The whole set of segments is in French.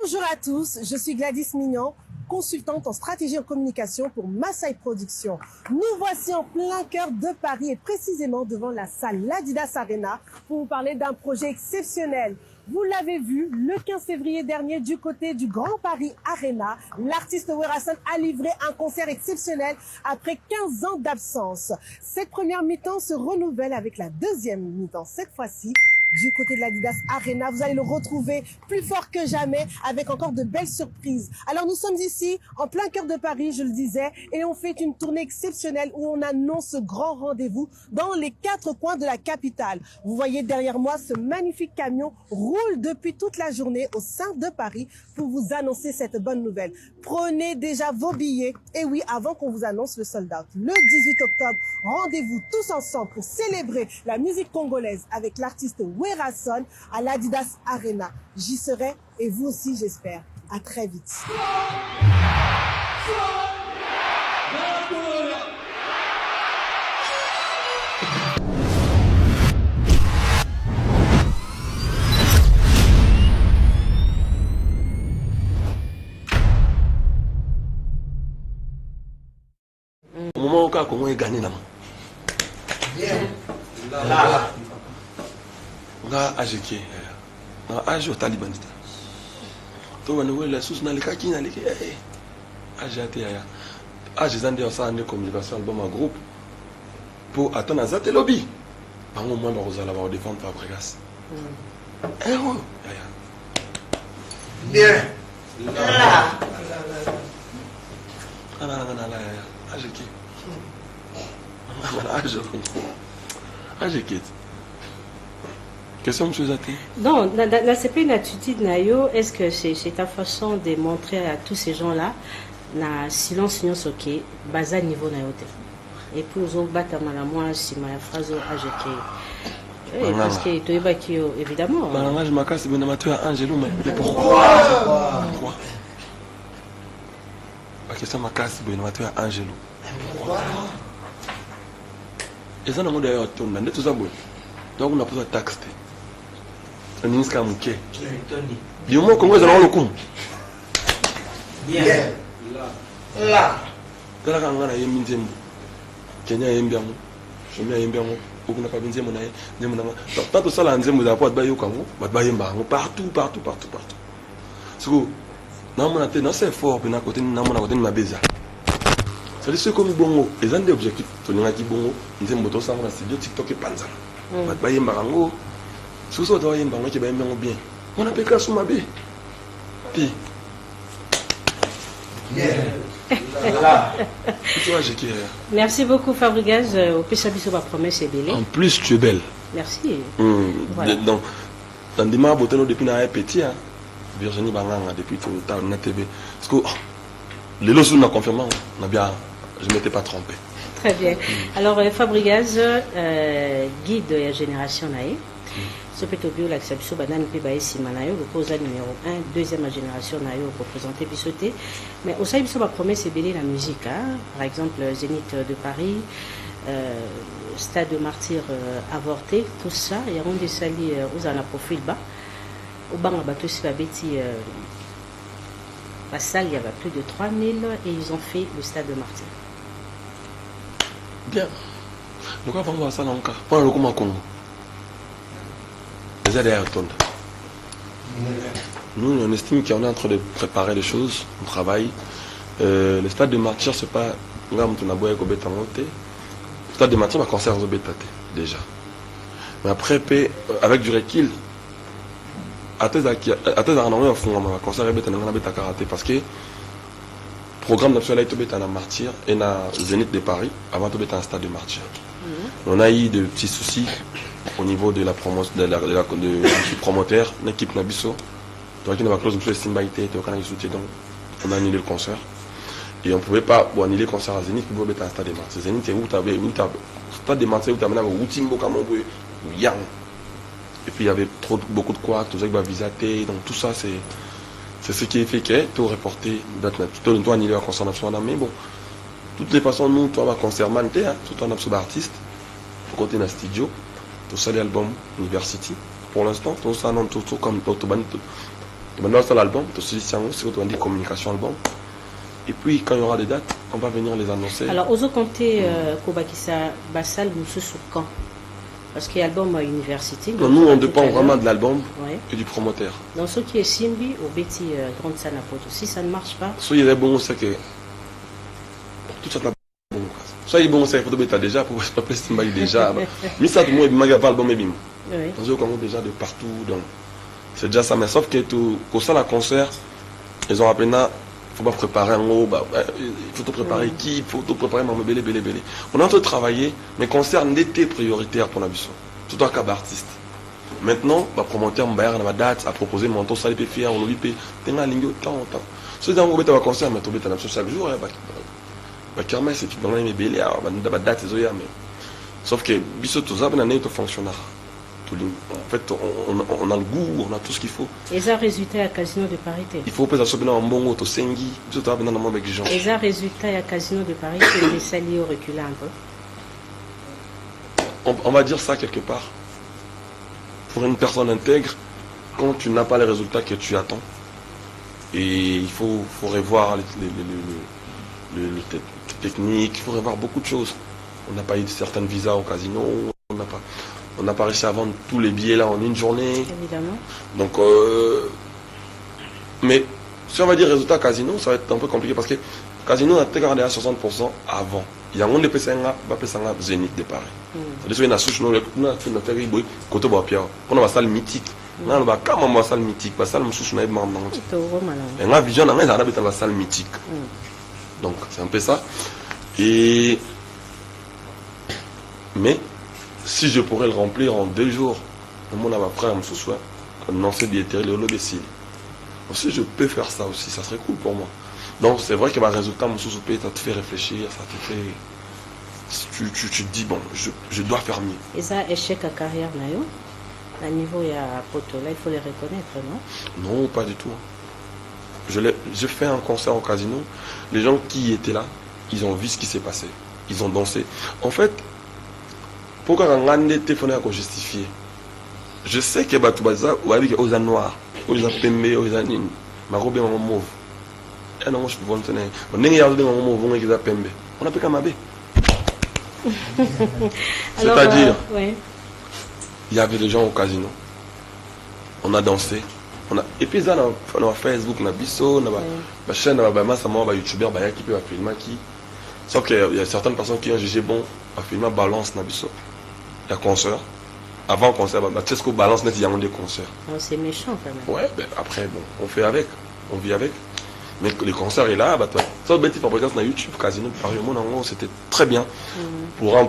Bonjour à tous, je suis Gladys Mignon, consultante en stratégie et en communication pour Massai Productions. Nous voici en plein cœur de Paris et précisément devant la salle l'Adidas Arena pour vous parler d'un projet exceptionnel. Vous l'avez vu, le 15 février dernier, du côté du Grand Paris Arena, l'artiste Werason a livré un concert exceptionnel après 15 ans d'absence. Cette première mi-temps se renouvelle avec la deuxième mi-temps. Cette fois-ci, du côté de l'Adidas Arena, vous allez le retrouver plus fort que jamais avec encore de belles surprises. Alors nous sommes ici en plein cœur de Paris, je le disais, et on fait une tournée exceptionnelle où on annonce ce grand rendez-vous dans les 4 coins de la capitale. Vous voyez derrière moi ce magnifique camion roule depuis toute la journée au sein de Paris pour vous annoncer cette bonne nouvelle. Prenez déjà vos billets et oui, avant qu'on vous annonce le sold out. Le 18 octobre, rendez-vous tous ensemble pour célébrer la musique congolaise avec l'artiste Werason à l'Adidas Arena. J'y serai et vous aussi j'espère. À très vite. Au moment où on a gagné, on a agité, on a agité au Taliban. On a joué les sous dans les kakis, dans les agité. Agité en communication, album en groupe pour attendre à Zate Lobby. À un moment, on va défendre Fabregas. Bien. Question, M. Zate? Non, c'est pas une attitude, Nayo. Est-ce que c'est ta façon de montrer à tous ces gens-là, na silence, ok, bas niveau Nayote. Et puis, aux autres, moi, si ma phrase AGK. Parce que tu es évidemment. Je m'en casse, mais Angelo, mais pourquoi? La question m'a cassé, mais Angelo. Et ça, on a d'ailleurs tout ça. Donc, on a besoin de taxer. On a un escamouquet. Du moment qu'on va dans le coup. Bien. Là. Dans la campagne, il y a un minzembo. Kenya, il y a un biamo. Je mets un biamo. Beaucoup n'a pas binzembo. Tant que ça, l'anzembo, il n'y a pas de bayo comme vous. Partout. C'est que, non, c'est fort, puis, à côté de ma beza. C'est ce comme bongo, les gens des objectifs, tu n'as pas bongo, nous avons besoin de c'est TikTok et Panza. On va y embargo. Sous ça, on va y embargo qui va bien bien. On a pété sur ma baie. Puis. Merci beaucoup, Fabregas. Au Peshabiso va promesse est belle. En plus, tu es belle. Merci. Voilà. Dans des mois, depuis que petit, Virginie Banganga, depuis tout le temps, on a TV. Parce que les lots nous confirmé, on a bien. Je ne m'étais pas trompé. Très bien. Alors, Fabregas, guide de la génération Naï. Ce peut être la exception, Banane Pébaï Simanayo, le cause numéro 1, deuxième génération Naï, représenté Bissoté. Mais au sein de la promesse, c'est belle la musique. Par exemple, Zénith de Paris, Stade de Martyr avorté, tout ça. Il y a des salis aux en profil bas. Au bas, on a battu sur la bêtise. La salle, il y avait plus de 3000 et ils ont fait le Stade de Martyr. Bien. Donc, avant de voir ça, on va le comment Congo. Les aides à nous, on estime qu'on est en train de préparer les choses, on travaille. Le Stade de Martyr, c'est pas. Le Stade de Martyr va conserver déjà. Mais après, avec du recul, parce que le programme national est un martyr et un Zénith de Paris avant de être un Stade de Martyr. On a eu de petits soucis au niveau de la promotion du promoteur, l'équipe Nabiso. Donc il y a une clause de Simbaïté, donc on a annulé le concert. Et on ne pouvait pas annuler le concert à Zénith pour être un Stade de Martyr. Zénith, c'est où tu avais un Stade de Martyr où tu avais un Outimbo Kamombo ou Yang. Et puis il y avait beaucoup de quoi, tout ça qui va visater, donc tout ça c'est ce qui fait que tout reporté, tout le temps annulé à concert national. Mais bon, de toutes les façons, nous, toi, on va conserver, tout un absolu artiste, côté d'un studio, tout ça l'album University. Pour l'instant, tout ça, non, tout comme Maintenant, c'est l'album, c'est des communications album. Et puis, quand il y aura des dates, on va venir les annoncer. Alors, aux autres comptés, Kobakisa Bassal, nous sous quand? Parce qu'il y a l'album à l'université. Nous, on dépend vraiment de l'album et du promoteur. Donc, ce qui est Simbi, au Betty Grande Sanapoto, si ça ne marche pas. Soit il est bon, c'est que. Tout ça, bon. Soit il est bon, c'est que tu as déjà, pour se rappeler Simba déjà. Mais ça, tout le monde, il y a pas l'album et bim. Dans le Congo, déjà de partout. Donc, c'est déjà ça. Mais sauf que pour ça, la concert, ils ont appelé là. Il faut pas préparer un mot, il faut tout préparer équipe, il faut tout préparer maman belé. On a en train de travailler, mais concert n'était prioritaire pour la mission, surtout à cas d'artiste. Maintenant, le promoteur m'a la date à proposer mon temps, ça les peut faire, on lui peut, t'es là, ligne temps. Si on va un concert, mais tu vas chaque jour, bah carrément c'est dans les belé, la date c'est mais sauf que biso tout ça, ben année tout fonctionnaire. En fait, on a le goût, on a tout ce qu'il faut. Et ça résultat à Casino de Paris. Il faut peut-être sortir en bon auto sengi, tout ça dans avec les gens. Et ça résultat à Casino de Paris, c'est les saliers au reculant un peu. On va dire ça quelque part. Pour une personne intègre, quand tu n'as pas les résultats que tu attends, et il faut revoir les techniques, il faut revoir beaucoup de choses. On n'a pas eu certains visas au casino, on n'a pas réussi à vendre tous les billets là en une journée. Évidemment. Donc, mais si on va dire résultat casino, ça va être un peu compliqué parce que casino a été gardé à 60% avant. Il y a un peu de Zénith de Paris. C'est-à-dire qu'il y a une souche, on a fait un côté de Pierre. On a une salle mythique. On a une salle mythique. La salle souche, on a une vision, on a une salle mythique. Donc, c'est un peu ça. Et. Mais. Si je pourrais le remplir en 2 jours, mon frère me soucie, non c'est billetterie le lobby. Si je peux faire ça aussi, ça serait cool pour moi. Donc c'est vrai que le résultat me soucie, ça te fait réfléchir, ça te fait. Tu te dis bon, je dois faire mieux. Et ça échec à carrière nayo, à niveau il y a poto là, il faut les reconnaître, non? Non, pas du tout. J'ai fait un concert au casino. Les gens qui étaient là, ils ont vu ce qui s'est passé, ils ont dansé. En fait. Pourquoi on a téléphoné à justifier? Je sais que Batoubaza ou avec aux noirs, aux pembe, aux nines, ma robe est en mauve. Et non, je peux vous tenir. On est en mauve, on est pembe. On a pas qu'à m'aber. C'est-à-dire, il y avait des gens au casino. On a dansé. Et puis ça, on a Facebook, on a Bisso, on a ma chaîne, on a YouTuber, qui peut filmer qui. Sauf qu'il y a certaines personnes qui ont jugé bon à filmer balance na Bisso. Il y a concert. Avant le concert, tu sais ce qu'on balance, il y a des concerts. C'est méchant quand même. Ouais, ben après, bon, on fait avec, on vit avec. Mais les concerts est là, ça va être fabriqué sur YouTube, Casino de Paris, c'était très bien. Pour mon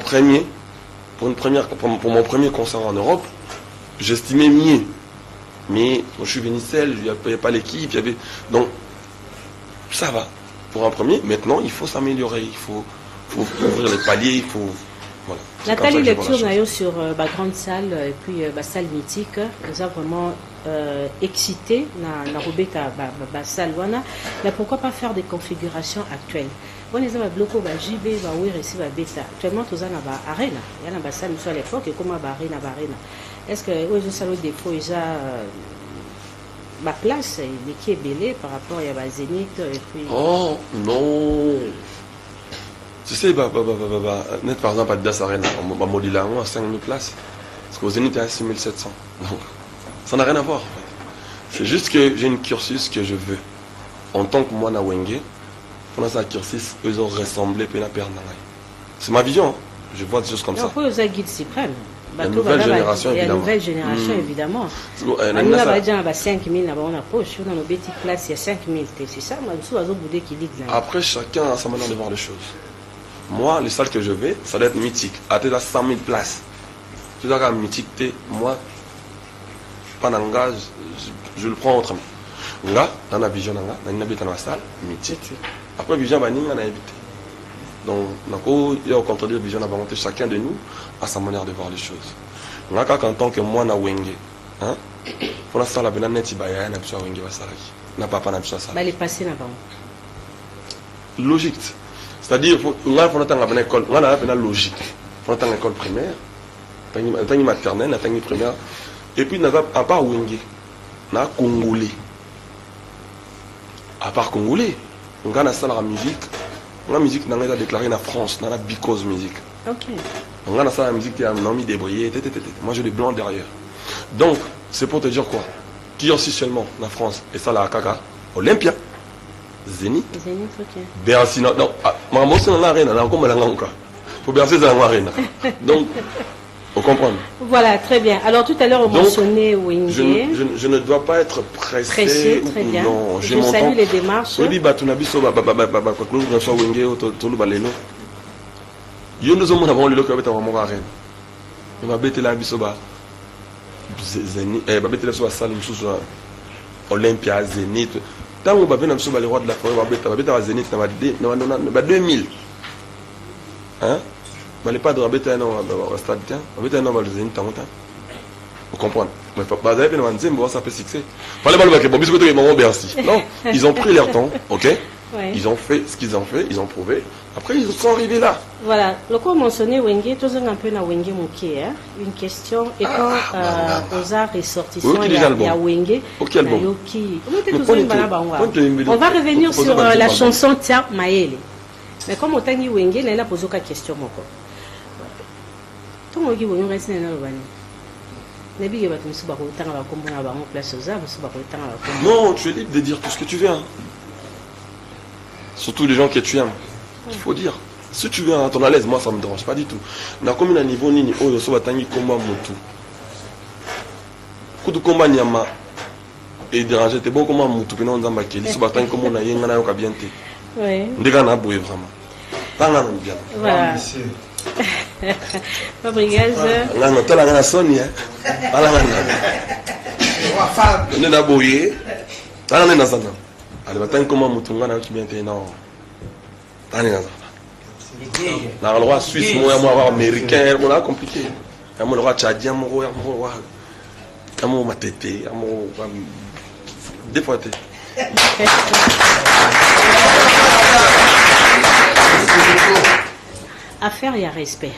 premier concert en Europe, j'estimais mieux. Mais je suis venu seul, il n'y avait pas l'équipe, donc ça va. Pour un premier, maintenant, il faut s'améliorer, il faut ouvrir les paliers, il faut. Voilà. Nathalie lecture sur la grande salle et puis la salle mythique nous a vraiment excité na robeta la salle wana. Mais pourquoi pas faire des configurations actuelles? On les a bloqué ba JB ba oui réussi ba bêta. Actuellement tous en ba arena. Il y a na salle à l'époque et comment ba arena. Est-ce que oui je salue des fois déjà ma place il qui est belé par rapport à la Zénith et puis. Oh non. Tu sais, net par exemple à Das Arena, on va moduler à 5000 places. Parce qu'au Zénith, il y a 6700. Donc, ça n'a rien à voir. En fait. C'est juste que j'ai une cursus que je veux. En tant que moi, na Wenge, pendant ce cursus, eux ont ressemblé à Père Nangai. C'est ma vision. Hein. Je vois des choses comme ça. Pourquoi eux ont guide suprême? La nouvelle génération, évidemment. La nouvelle génération, évidemment. On a déjà 5 000 dans la poche. On a nos petites places, il y a 5 000. C'est ça, moi, je suis qui dit. Après, chacun a sa manière de voir les choses. Moi, les salles que je vais, ça doit être mythique. À tête à 100 000 places. Tu dois avoir mythique, moi, Pananga, je le prends autrement. Là, dans la vision, dans la salle, mythique. Après, vision, on a invité. Donc, il y a au contraire, vision, on a monté chacun de nous à sa manière de voir les choses. Là, en tant que moi, na Wenge, hein, pour la salle, il y a un net, il y a un absurde Wenge, il n'y a pas un absurde salle. Elle est passée là-bas. Logique. C'est-à-dire, on a une école, on a une logique. On a une école primaire, une maternelle, une primaire. Et puis, à part Wenge, on a Congolais. à part congolais. On a la musique. La musique n'a pas déclaré en France, dans la Because Music. Ok. On a la musique qui a nommé débrouillé. Moi j'ai des blancs derrière. Donc, c'est pour te dire quoi? Qui officiellement en France, et ça la Kaka, Olympia, Zénith. Zénith, ok. Bercy, non, maman c'est dans l'arène, là encore mal encore. Faut Bercy dans l'arène. Donc, vous comprenez? Voilà, très bien. Alors tout à l'heure on mentionnait Wenge. Je ne dois pas être pressé. Très bien. Non, je salue les démarches. Oui, bah tu n'as pas besoin de faire Wenge ou tout le baleno. Yo nous sommes avant le local avec mon arène. On va bêter la bisoba. Zénith, bah bêter la salle sous Olympia, Zénith. Tant on va venir sur les rois de la forêt, on va bêter à Zénith, on va 2000. Hein? Mais pas de rabais au stade, on va un Zénith en temps. Vous comprenez? Mais pas d'ailleurs, on va ça peut fixer. Fallait pas le mettre, bon, bisous, Bercy. Non, ils ont pris leur temps, ok? Ouais. Ils ont fait ce qu'ils ont fait, ils ont prouvé. Après, ils sont arrivés là. Voilà. Le coup mentionné Wenge, tous un peu na Wenge Mouké, une question. Et quand aux arts ressortissants, il y a Wenge. Ok, bon. On va revenir sur la chanson Tia Maele. Mais comme on t'a dit Wenge, il a posé une question. Tout le monde dit Wenge reste dans le banni. Non, tu es libre de dire tout ce que tu veux. Hein. Surtout les gens que tu aimes. Il faut dire. Si tu veux, ton à l'aise, moi ça ne me dérange pas du tout. Na comme un niveau ni oh so batangi combat motu. Kudu combat nyama et déranger t'es bon comment motu que non nzamba keli so batangi comme on a yenga na yoka bien te. Oui. Ndeka na boye vraiment. Tanga non bien. Voilà. Fabrigaz. Là non tala na soni hein. Ala na. On est na boye. Tala na sana. Allez batangi comment motu ngana yoka bien te non. Dans le roi suisse, moi, le roi américain, on a compliqué. Le roi tchadien, le roi matété, des fois. Affaire, il y a respect.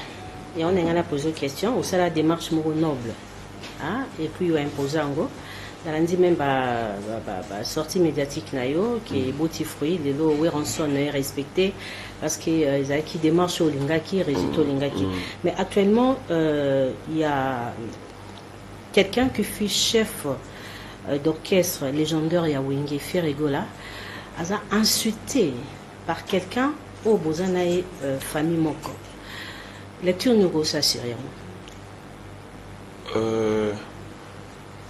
Et on a posé une question, où c'est la démarche noble. Et puis, il y a imposé en gros. Dans même sortie médiatique nayo qui est beau fruit les lots où on sonne respecté parce que ils ont qui démarche au lingaki résultat au lingaki mais actuellement il y a quelqu'un qui fut chef d'orchestre légendaire ya Wenge Ferregola a insulté par quelqu'un au bozanae famille moko lecture nous ça sérieux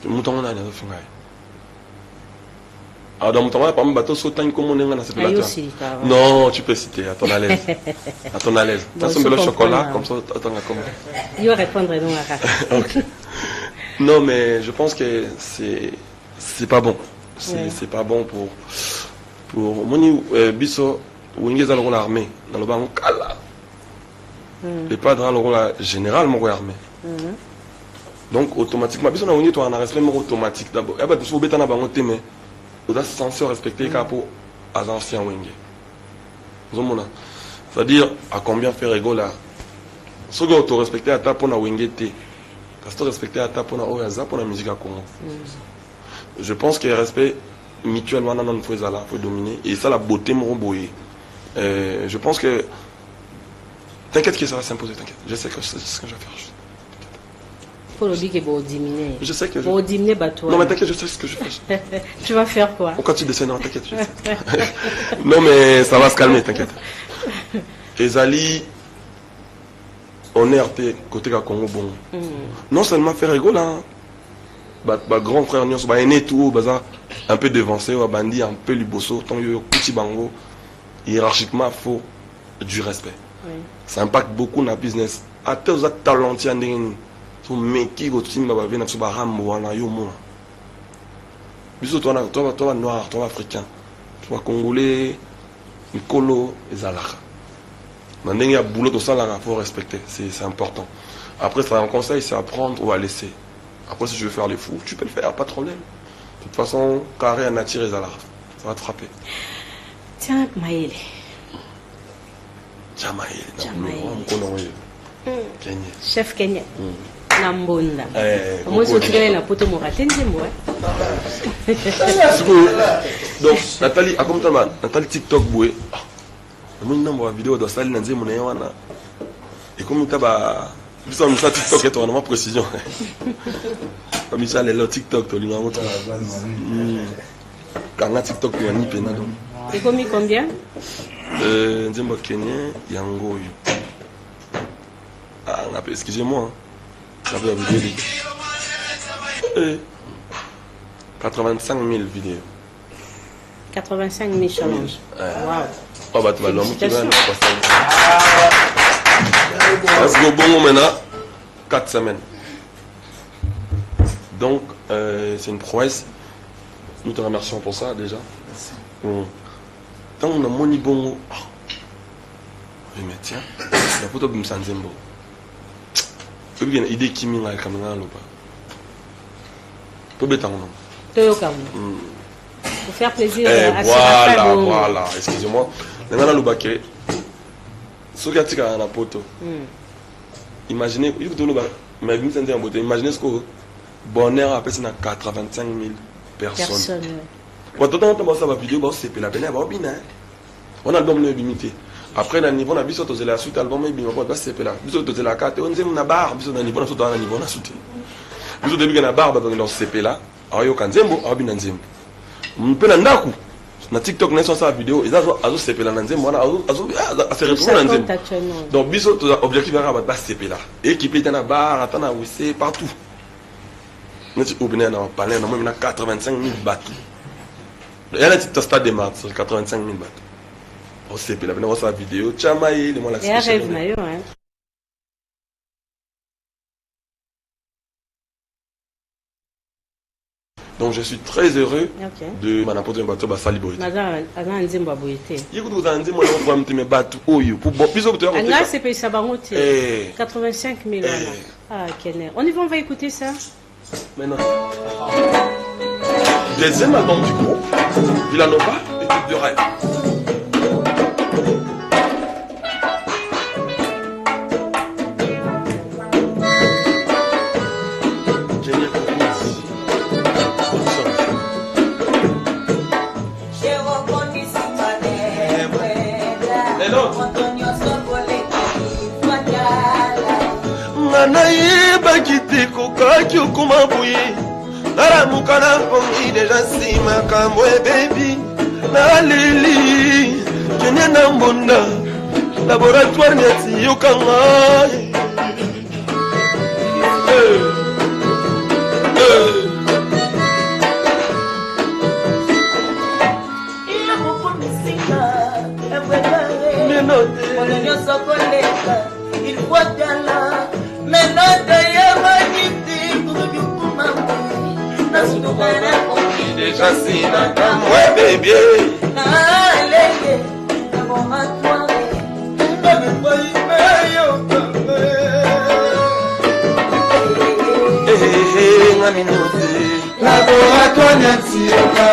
Mouton on a des affaires. Ah dans Mouton on a pas mal bateau sautant comme on est dans cette plateau. Non, tu peux citer à ton à l'aise. À ton à l'aise. T'as son chocolat comme ça attends comment. Il va répondre non à OK. Non mais je pense que c'est pas bon. C'est pas bon pour moni biso Wenge za le rôle armé dans le banc kala. Et pas dans le rôle général mon armé. Donc automatiquement, si on a un respect automatique d'abord. Il y a des choses qui sont mais on est censé respecter les anciens Wenge. C'est-à-dire, à combien faire égaux là? Si on a respecté à ta pour la Wenge T, parce que respecter à ta pour la Oyaza pour la musique à Congo. Je pense qu'il y a respect mutuellement dans notre faut dominer. Et ça, la beauté m'a boyé. Je pense que. T'inquiète que ça va s'imposer, t'inquiète. Je sais que c'est ce que je vais faire. Je sais que je... Non mais t'inquiète, je sais ce que je fais. Tu vas faire quoi? Pourquoi tu descends? Non, t'inquiète. Non mais ça va se calmer, t'inquiète. Et Zali, on est RT côté de Congo bon. Non seulement faire rigolo là. Grand frère Nyos, aîné tout, un peu devancé, bandi, un peu liboso, tant yo petit bango. Hiérarchiquement, faut du respect. Ça impacte beaucoup dans le business. À tes talentiers so meki go timba ba vena so ba rambo wana yo mo biso toi noir toi africain toi congolais mikolo ezalaka na ndenge ya boulot to sala faut respecter c'est important. Après ça un conseil c'est apprendre ou à laisser. Après si je veux faire les fous tu peux le faire pas de problème. De toute façon carré en attire ezalaka ça va te frapper. Tiens Maele chef Kenya Nambonda. Moi, je suis là pour te montrer. Donc, Nathalie, à comme ça, Nathalie TikTok, boué. Moi, une vidéo de Saline Nanzé, mon éwana. Et comme tu as vu ça, TikTok est vraiment précision. Comme ça, les TikTok, tu as dit, quand on a TikTok, il y a ni pénal. Et combien? Nzembo Kenyan, Yango. Ah, excusez-moi. Ça veut dire 85 000 vidéos. 85 000 challenges. Waouh. Oh, bah, tu vas l'homme qui va. Parce qu'au bon moment, maintenant, 4 semaines. Donc, c'est une prouesse. Nous te remercions pour ça déjà. Merci. Tant on a mon bon. Oui, mais tiens, la photo de Msanzembo. Tu as une idée qui m'a dit que tu as pour faire plaisir à voilà, excusez-moi. Maintenant, le baquet. Ce qui a tiré à la poteau. Imaginez, imaginez ce que bonheur a passé dans 85 000 personnes. Quand on a ça, vidéo, c'est la peine, on a le nom limité. Après, dans le niveau, on a vu que la suite, l'album est bien, on va se là. Bisous de la carte, on dit on a barre, bisous dans le niveau, on a niveau, on a soutenu. Bisous de la barre, on a CP là. Alors, yo kanzembo, abi nanzembo. Mpena ndaku. Na TikTok na ça vidéo, ils azo CP là nanzembo, azo se retrouver nanzembo. Donc biso to objectif era ba CP là. Équipe est na barre, atana wc partout. Neti obina na palais na moi 85 000 bateaux. Il y a un petit stade de mars, 85 000 bateaux. On CP là, on sa vidéo, chamaye, les moi la et rêve maillot hein. Donc je suis très heureux de m'apporter un bateau à Librité. Il y a des gens qui ont été battus au you. Pour plus de temps. 85 000. Ah, on y va, on va écouter ça. Maintenant. Deuxième album du groupe, Villanova, équipe de rêve. Nanaïba qui décoca qui okuma bouye naramuka na pongi déjà sima kamwe baby na lili kenya na mbonda laboratoire nyati yokanga il faut là mais non déjà si na kamwe baby alege laboratoire laboratoire nyatioka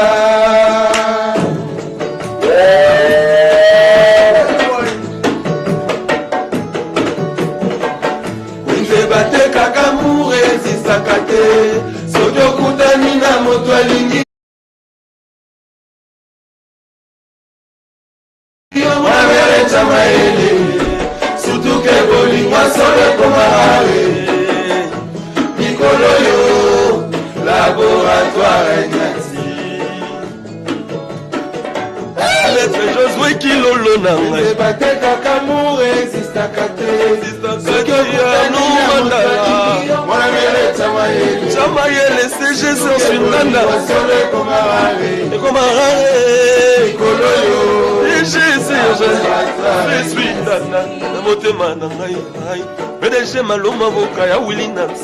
Sakate, sojo kutani na moto alingi Mawere chamaele, sutuke bolingwa sole komare Mikolo yo, laboratoire nyati Maître Josué Kilolo nanga Debate kakamour existe akate Sojo kutani na moto alingi Chamayele CG sur Sunanda et comme un je suis Nana Namotema Nangai PDG Maloma Voka ya Willy Nams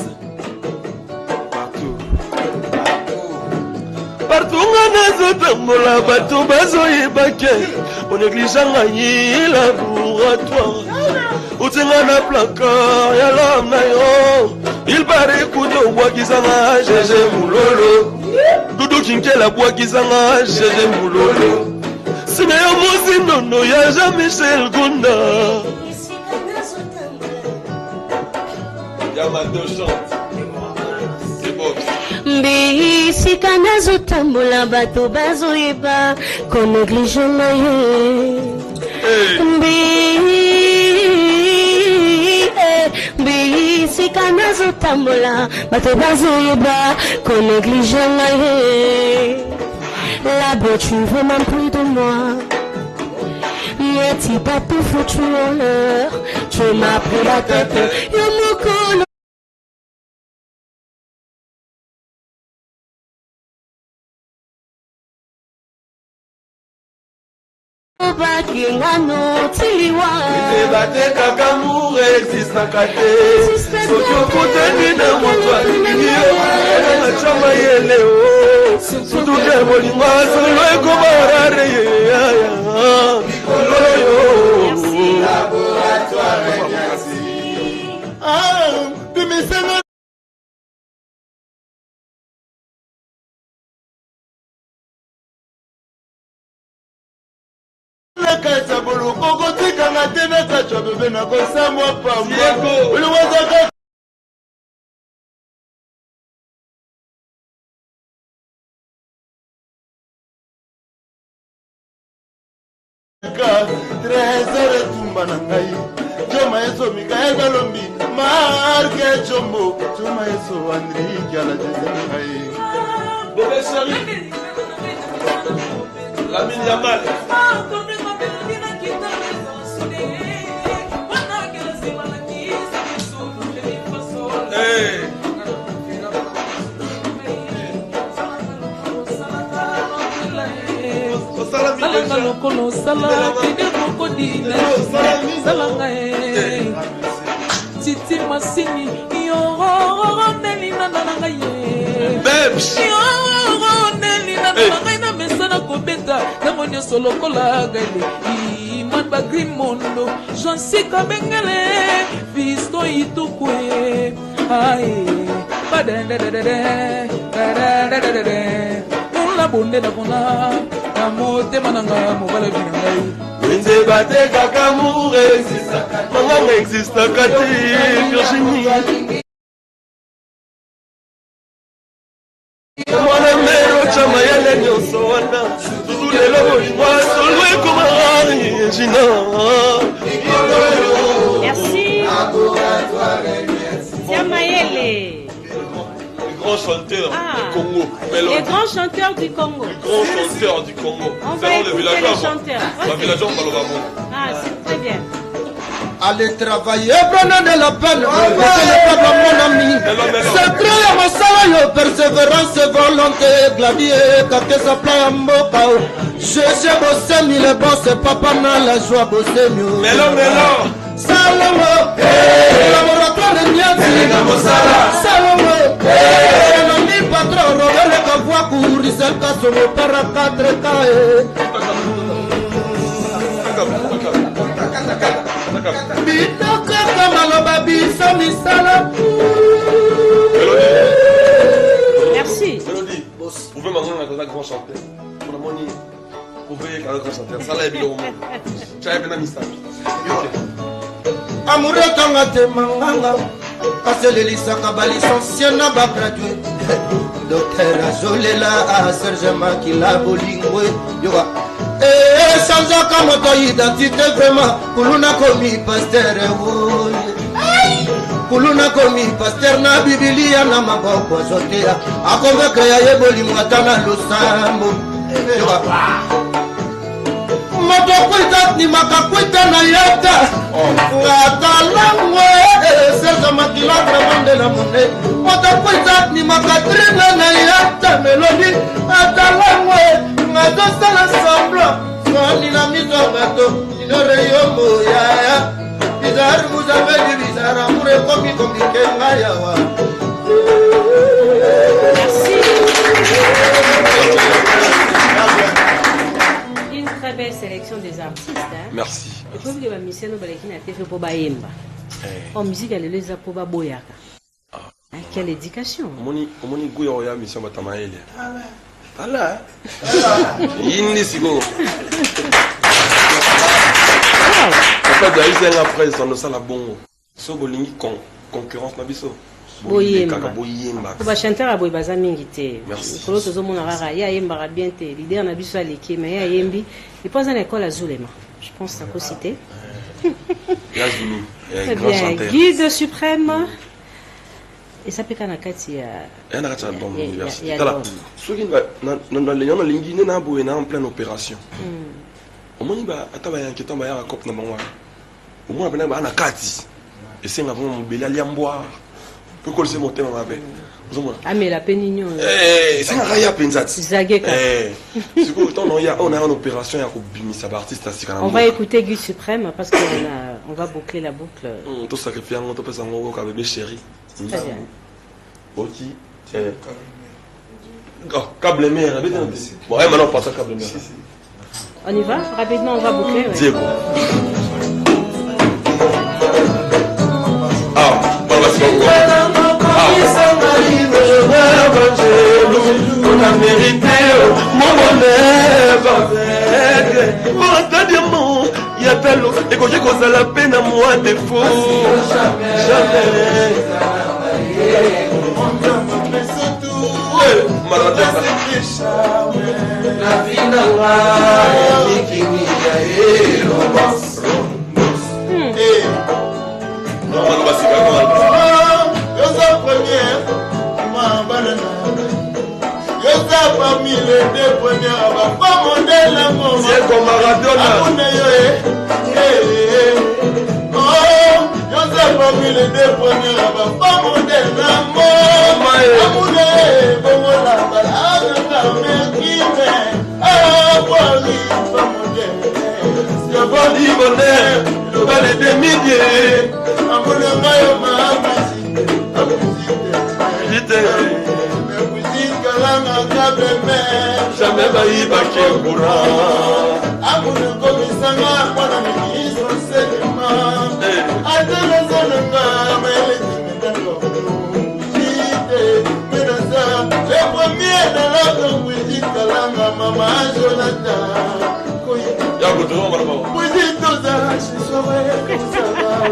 Partout on a zotambola bateau bazoye bake on néglige un laboratoire Utenga na placard ya l'homme na yo Il paraît kudo bwakizanga jeje mulolo Dudu kinkela bwakizanga jeje mulolo Simeyo Muzinono ya Jean-Michel Gunda Yamado chante C'est beau Mbi sika nazotambola bato bazoyeba ko néglige na ye. Mbi sika nazotambola bato bazoyeba ko néglige na ye. Là-bas tu veux même plus de moi. Yeti pas tout foutu en l'air. Tu m'as pris la tête. Yo moko. Bakingano tiliwa. Bate kakamour existe na kate. Soki okutani na moto alingiyo. Na chama yele o. Sutuke bolingo solo ekobarare ye. Merci. Laboratoire, merci. Ah, bimisena. Nakacha bolo koko tika na tena kacha bebe na kosa mwa pamba. Uliwaza trésor tumba na ngai Joma eso Mikael Balombi Marque Jombo Joma eso Andrique ala jese ngai Bébé chéri la mine Yamal salanga lokolo sala tide kokodina salanga titi masini yo nelina nanga ye yo nelina nanga na mesana kobeta tango nyonso lokola gale man bagrimondo jansika bengele visto itukwe ai badendedede la bonde na bona amote mananga mobala binangai Nze bate kakamour existe Manga existe kati Virginie Mwana mero chama yele nyonso wana Tutu lelo bolimwa solo ekomari Gina Merci. Tiamayele. Grand chanteur du Congo. Les grands chanteurs du Congo. Grand chanteur du Congo. On va écouter les chanteurs. Les villageois Malobamo. Ah, c'est très bien. Allez travailler, prenez la peine, ne pas mon ami. C'est très mon salaire, persévérance, volonté, gladier, quand ça plaît à Mokao. J'ai bossé, mille bon, c'est papa, n'a la joie, bosser mieux. Mélo. Salamo, laboratoire de Niati, Salamo, l'ami patron, Robert le Cavois, Courisel, Kassomo, Para 4K. Bitoka Kamaloba, Bisa, Misala. Merci. Mélodie, vous pouvez m'entendre un grand chanteur. Pour le money, vous pouvez être un grand chanteur. Ça l'a évidemment. Tu as un message. Amoureux Tangate Manganga, Kasselelisa Kabali, ancien Naba gradué. Docteur Azolela, Serge Makila Bolingwe, Yoga. Et sans Akamoto, identité vraiment, Kuluna Komi, Pasteur, Kuluna Komi, Pasteur, na Bibilia, na Maboko, Zotea, Akonga Yeboli, Mwatana, Lusambo, Yoga. Motokwita ni makakwita na yata Ngatalangwe Sesa makilabra mande la monde Motokwita ni makatrina na yata Melodi Atalangwe Ngadosa la sambla Swani la miso gato Inore yomo yaya Bizarre vous avez dit bizarre Amour et komi kenga yawa Merci. Très belle sélection des artistes. Hein? Merci. Et puis, vous avez mis ça dans la TV pour Bayemba. En musique, elle est là pour Baboyaka. Quelle éducation. Omoni Gouya Oya mission Batamaele. Voilà. Yindi Sigo. En fait, d'ailleurs, c'est un après, ça nous a la bon. So, Bolingi concurrence, Nabiso. boyemba boyemba ko ba chanteur aboy baza mingi te Merci. kolo tozo mona rara ya yemba bien te leader na biso aleki mais ya yembi et pas en école à Zulema je pense à ko citer ya Zulu grand bien chanteur guide suprême et ça peut kana kati ya na kati album ya- université ya- tala ya- soki na lenyana lingi ne na boye na en pleine opération omoni ba ata ba yanketo ba ya cop na bango au moins bana ba na kati esenga vraiment mobeli aliambwa pe kolse motema mabe ozomona amela penignon esenga ya penza ti Zageka. sikoyo ntango on a une opération ya kobimisa baartiste asika na on va écouter Guide Suprême parce qu'on va boucler la boucle. tosakrifie yango topesa yango oyoka bebe chéri Très bien. oki câble mère bon maintenant on passe à câble mère On y va rapidement, on va boucler. Ouais. Diego voilà c'est bon on a mérité mon bonheur avec pour un diamant il y a tellement et quand j'ai causé la peine à moi défaut jamais La vie n'a parmi les deux premières, pas modèle la maman. c'est comme Maradona. Oh, je sais parmi les deux premières, pas modèle la maman. Amoureux, bon la balade, la mère qui m'aime. Ah, voilà, pas modèle. C'est un bon dit bonheur, le balai des milliers. Amoureux, ma musique, la musique. Jamais baï baké courant. Amoureux comme ça, moi la ministre, c'est le mal. Les premiers de l'autre musique, la maman Jonathan. ya kotoro bana Musique de ça, je serai comme ça.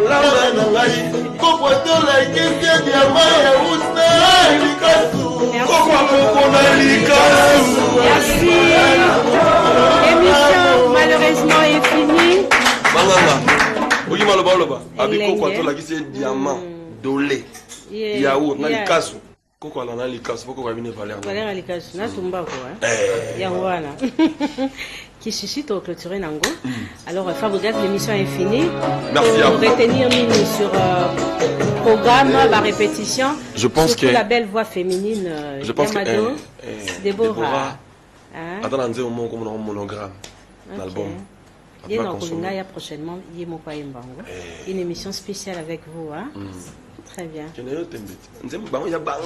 La nangai, Kopoto la question de Amaya Ousna, Likasu. Merci. L'émission malheureusement est finie. banganga oki maloba oloba abi Elenge. koko atolakisi ye diamant dole Yeah. yaourt na Yeah. likasu koko ala na likasu po koko abine valeur Valère Alikasu, na tumba quoi. Yangwana. Qui suscite au clôturer Nango. Alors, Fabrice, l'émission est finie. Merci à Pour vous. retenir Mine sur programme, la répétition. Je pense surtout que- la belle voix féminine. Je pense que Yamado, Déborah. Déborah Hein? atala nze omo comme un monogramme Ok. l'album Yé Atala na consommer. Kolingaya prochainement, Yé Mokwa Mbango. Une émission spéciale avec vous. Hein? Très bien. kene yo tembeti nzembo bango ya bango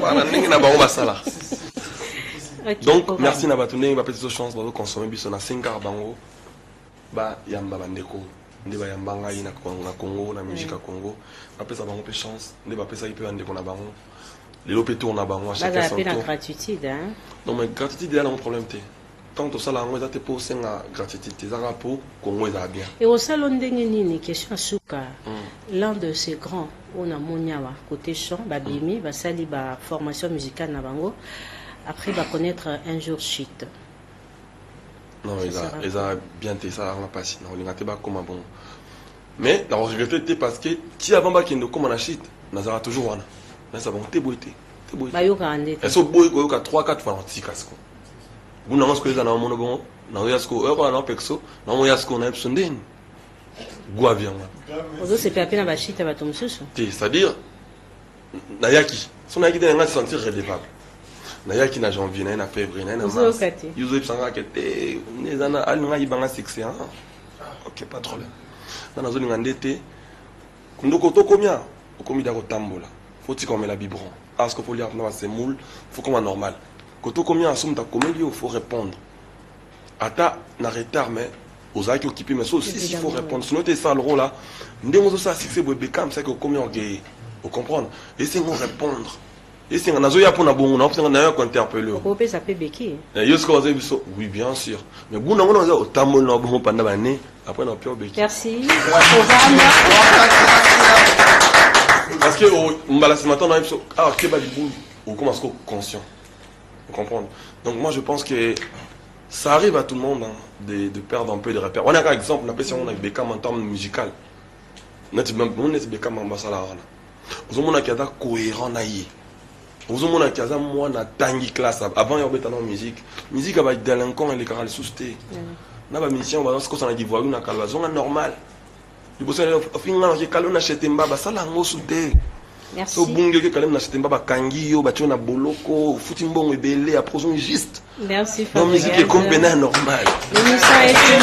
wana ndenge na bango basala Ok, donc programme. merci na bato ndenge bapesi so chance bazoconsome biso na 5 heures bango bayamba bandeko nde bayamba ngai na congo na musique ya congo bapesa bango mpe chance nde bapesaki mpe bandeko na bango lelo mpe tour na bango à chacun Bazala son pe na tour gratitude. Hein? non mais gratitude eza nango problème te tant tosala yango eza te mpo osenga gratitude te eza kaka mpo congo ezala bien Et au salon Ndengenini, question à Souka, l'un de ces grands, on a Moniawa, côté chant, Babimi, Basali, ba formation musicale na bango, après va connaître un jour shit. non Ça sera eza bien te esalaka mpasi na kolinga te bakóma bongo mais na koregrete te parce que ti avant bakende okóma na shit nazalaka toujours wana nayesa bango te boye te te boye te Bayoka ande. eso boye koyoka 3-4 fois na kotika siko ngu nango siko eza na omona bongo naoya siko oyokola na opekso naoya siko na yebiso ndeni gu avion wana Ozo se pe na ba shit ba tomsusu. te c'est-à-dire nayaki so nayaki te nanga sentir redevable nayaki na janvier naye na février naye na mars Ozoyoka te. yo ozoyebisanga ke te eza na alinga yibanga succès ok pas de problème nga nazolinga nde te ndoko tokomia okomi da kotambola fo tika omela biberon aske fo lia mpona basemoule fo koma normal koto komia aso moto akomeli yo fo répondre ata na retard mais ozalaki occupé mais so aussi il faut répondre sinon te esala rôle là ndenge ozosala succès boye bekam saki okomi orgueillé ocomprendre esengo répondre esenga nazoya mpona bongo naopesenga nayo kointerpelle yo Ope ça peut béquer. yo sikoyo ozayebi so oui bien sûr mais buna ngo naza otamboli na bongo panda bane après na opia obeki Merci. Programme. Parce que ce matin, on a on commence à être conscient. Vous comprenez? Donc moi je pense que ça arrive à tout le monde hein, de perdre un peu de repères. On a un exemple, on appelle ça on a Beckham en termes musical. On a Beckham en Bassala. Vous avez un cas cohérent naïe. Vous avez un cas moi na tangi classe avant il y avait dans musique. Musique avec délinquant et les carals sousté. Na ba mission ba ce que ça na divoire na calvazon normal. Du coup ça au final j'ai calé on acheté mbaba ça la ngosuté. Merci. So bunge que calé on acheté mbaba kangi yo ba na boloko futimbongo ebele après on juste. Merci. Non musique est comme bénin normal. L'émission est finie.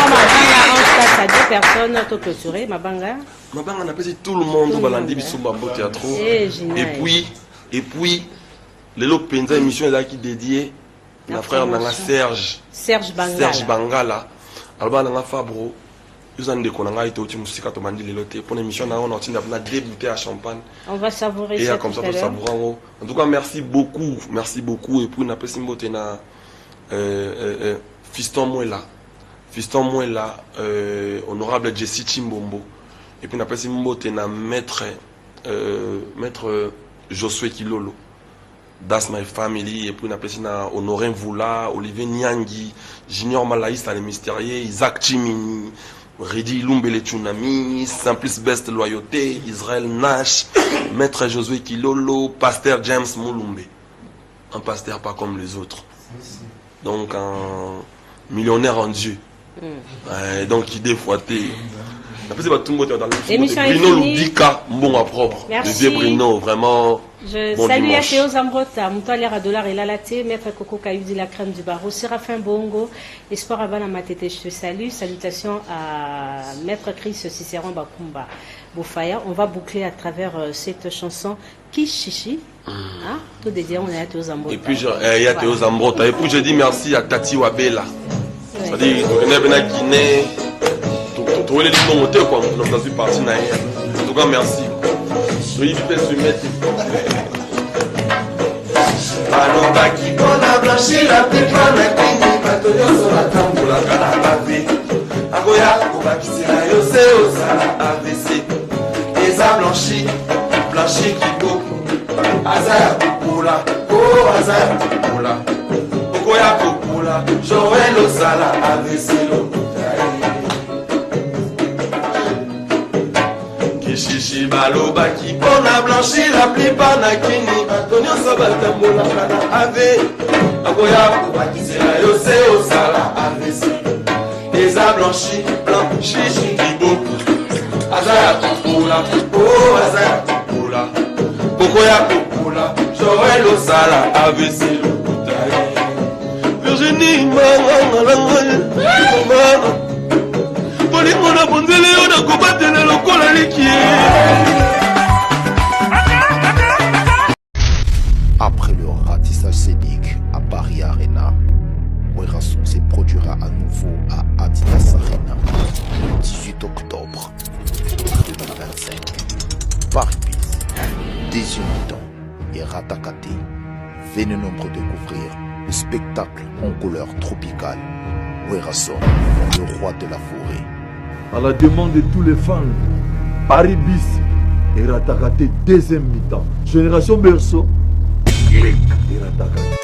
Mabanga en place à 2 personnes tout clôturé Mabanga. Mabanga on appelle tout le monde au balandi bisumba au théâtre. Et puis les autres penza émission là qui dédiée na frère nanga Serge Bangala. Alba nanga Fabro. Ils ont déconné été au musique à bandi les lotés pour l'émission on a débuté à champagne. On va savourer ça comme ça pour savourer. En tout cas merci beaucoup et puis on appelle Simbote na Fiston Mouela honorable Jessie Chimbombo et puis on appelle Simbote na maître Josué Kilolo. That's my family et puis on appelle ça Honoré Voula, Olivier Nyangi, Junior Malaïs les mystérieux, Isaac Chimini, Redi Lumbele Tsunami, Simplice Best Loyauté, Israël Nash, Maître Josué Kilolo, Pasteur James Moulumbe. Un pasteur pas comme les autres. Donc un millionnaire en Dieu. Donc il défouetté. Bruno Loudika, bon à propre. Merci. Bruno, vraiment. Je bon salue dimanche. Athéo Zambrota, Moutalière à dollar et Lalaté, Maître Coco Caïdi, la crème du barreau, Séraphin Bongo, Espoir Avana Matete, je te salue. Salutations à Maître Chris Cicéron Bakumba Boufaya. On va boucler à travers cette chanson Kishishi. Tout dédié, on est à Athéo Zambrota. Et puis, il y a Athéo Zambrota. Et puis, je dis merci à Tati Wabela. C'est-à-dire, on est venu à Guinée. Tout les livres montés, quoi. On a vu partir. En tout cas, merci. Oui, il fait se mettre. Baloba qui a blanchi la pipa na kini batonyo so la tambola kana bavé agoya obakisela yo se osala AVC eza blanchi kiko azaya kupula azaya kupula okoya kupula Joël osala AVC lo Chichi baloba qui a blanchi la plipa na kini batonyo so batambola kana ave agoya obakisela yo se osala AVC eza blanchi kiboku azaya kupula azaya kupula okoya kupula Joël osala AVC Virginie mama bolingo na bonzele yo na kobatela lokola likie. Après le ratissage scénique à Paris Arena, Werason se produira à nouveau à Adidas Arena le 18 octobre 2025. Paris Bis, Désioniton et Ratakate. Venez nombreux découvrir le spectacle en couleur tropicale. Werason, le roi de la forêt. À la demande de tous les fans, Paris Bis et Ratakate deuxième mi-temps. Génération Berceau, et Ratakate.